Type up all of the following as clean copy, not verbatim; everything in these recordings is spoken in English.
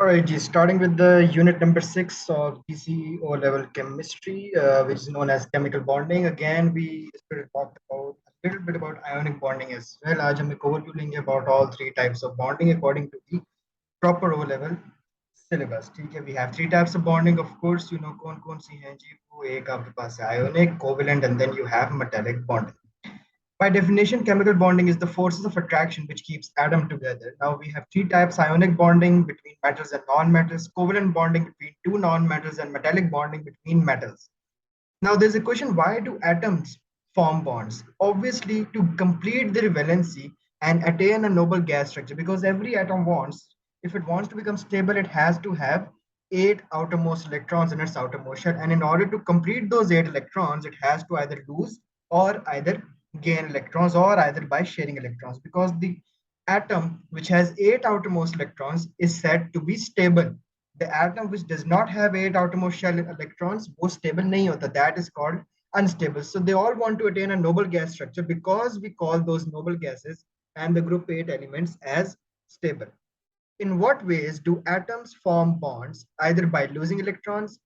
All right, G, starting with the unit number 6 of GCE O-Level Chemistry, which is known as chemical bonding. Again, we talked about a little bit about ionic bonding as well. आज हम एक overview लेंगे about all three types of bonding according to the proper O-Level syllabus. ठीक है, we have three types of bonding. Of course, you know कौन-कौन सी हैं जी? वो एक आपके पास है ionic, covalent, and then you have metallic bonding. By definition, chemical bonding is the forces of attraction which keeps atom together. Now we have three types: ionic bonding between metals and non-metals, covalent bonding between two non-metals, and metallic bonding between metals. Now there's a question, why do atoms form bonds? Obviously to complete their valency and attain a noble gas structure, because every atom wants, if it wants to become stable, it has to have 8 outermost electrons in its outermost shell. And in order to complete those 8 electrons, it has to either lose or either gain electrons, or either by sharing electrons, because the atom which has 8 outermost electrons is said to be stable. The atom which does not have 8 outermost shell electrons, वो stable नहीं होता. That is called unstable. So they all want to attain a noble gas structure because we call those noble gases and the group 8 elements as stable. In what ways do atoms form bonds? Either by losing electrons,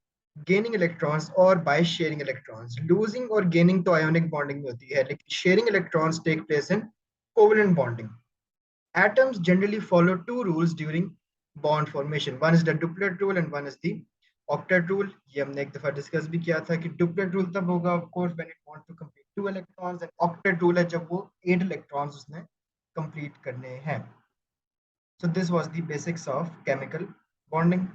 gaining electrons, or by sharing electrons. Losing or gaining तो ionic bonding में होती है, लेकिन sharing electrons take place in covalent bonding. Atoms generally follow two rules during bond formation. One is the duplet rule and one is the octet rule. ये हमने एक दफा discuss भी किया था कि duplet rule तब होगा of course when it wants to complete 2 electrons, and octet rule है जब वो 8 electrons उसने complete करने हैं. So this was the basics of chemical bonding.